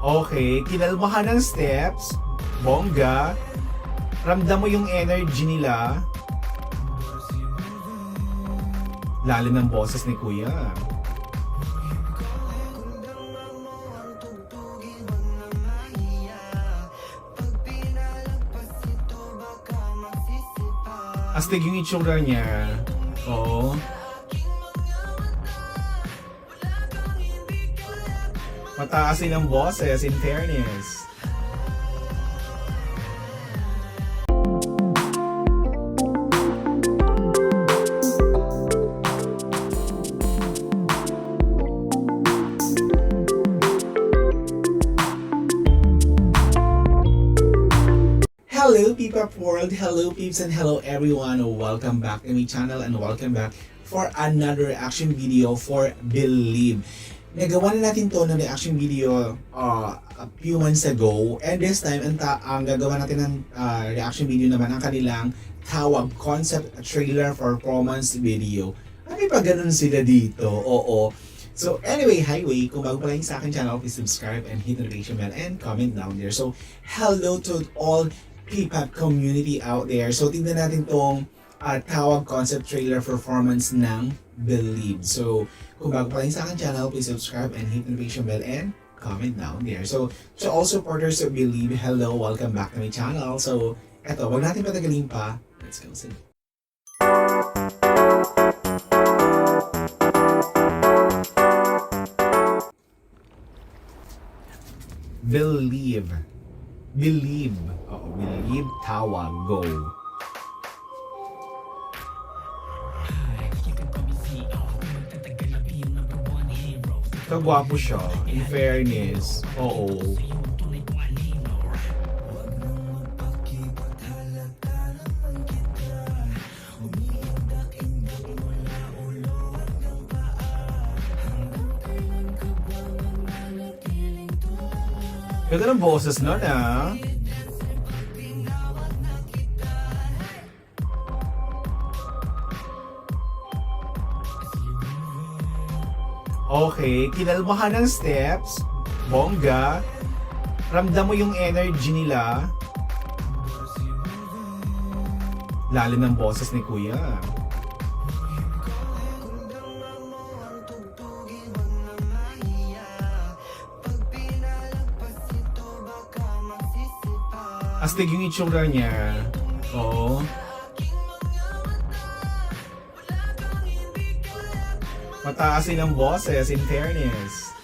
Okay, kinalmahan ng steps, bongga, ramdam mo yung energy nila. Lalim ng boses ni Kuya. Astig yung itsura niya. Oo. Mataas din ang boses, in fairness. Hello P-Pop World, hello peeps and hello everyone. Welcome back to my channel and welcome back for another reaction video for Believe. Nagawa na natin to ng reaction video a few months ago, and this time ang gagawa natin ng reaction video naman ang kanilang Tawag concept trailer performance video. Ano pa ganun sila dito? Oo. So anyway, highway, kung bago pa lang sa akin channel, please subscribe and hit the notification bell and comment down there. So hello to all P-Pop community out there. So tingnan natin tong Tawag concept trailer performance ng Believe. So kung bago pa lang sa akin channel, please subscribe and hit the notification bell and comment down there. So to all supporters of Believe, hello, welcome back to my channel. So eto, wag natin patagalin pa. Let's go. Believe. Believe. Oo, Believe, Tawag, go. So, gwapo siya. In fairness. Oo. Ganda ng boses nun, ah. Okay, kinalmahan ng steps, bongga, ramdam mo yung energy nila. Lalim ng boses ni Kuya. Astig yung itsura niya. Oo. Mataas din ang boses, in fairness.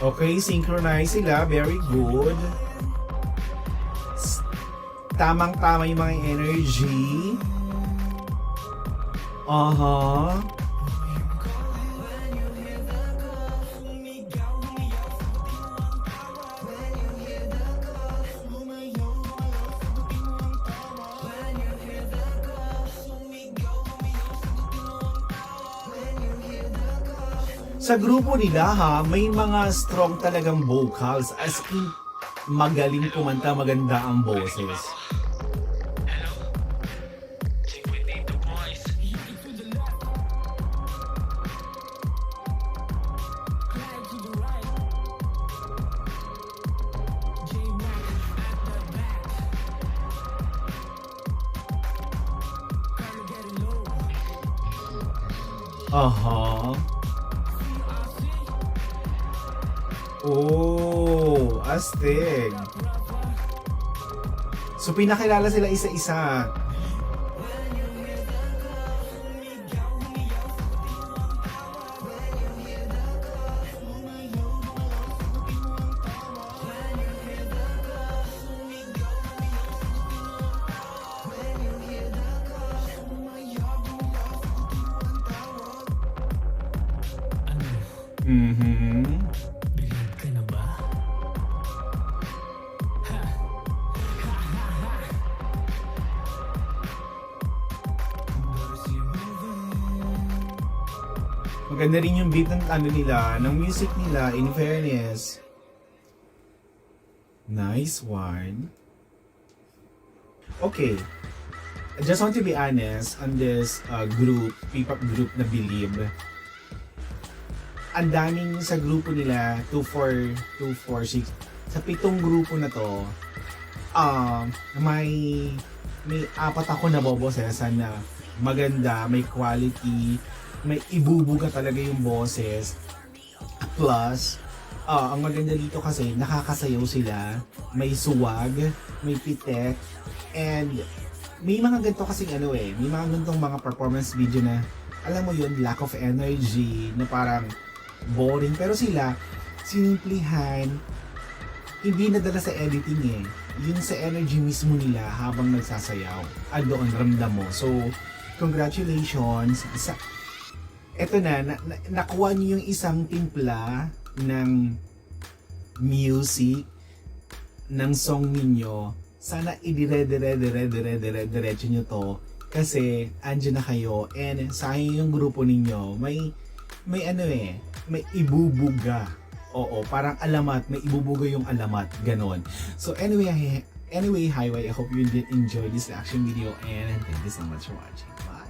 Okay, synchronize sila. Very good. Tamang-tama yung mga energy. Sa grupo nila may mga strong talagang vocals, as in magaling kumanta, maganda ang boses. Oh, astig. So pinakilala sila isa-isa. Believe ka na ba? Maganda rin yung beat ng ano nila, ng music nila, in fairness. Nice one. Okay. I just want to be honest on this group, P-pop group na Believe. Ang daming sa grupo nila, 246, sa 7 grupo na to, may 4 ako nabobosesan na maganda, may quality, may ibubuga talaga yung boses. Plus, ang maganda dito kasi nakakasayaw sila, may suwag, may pitek, and may mga ganito kasing may mga ganitong mga performance video na alam mo yun, lack of energy, na parang boring. Pero sila, simplihan, hindi nadala sa editing Yun sa energy mismo nila habang nagsasayaw. Doon, ramdam mo. So, congratulations. Eto na, nakuha niyo yung isang timpla ng music, ng song ninyo. Sana idire-dire-dire-dire-diretso nyo to. Kasi, andyan na kayo. And sayang yung grupo ninyo. May may ibubuga. Oo, parang alamat, may ibubuga yung alamat, ganon. So anyway, Highway, I hope you did enjoy this reaction video and thank you so much for watching. Bye!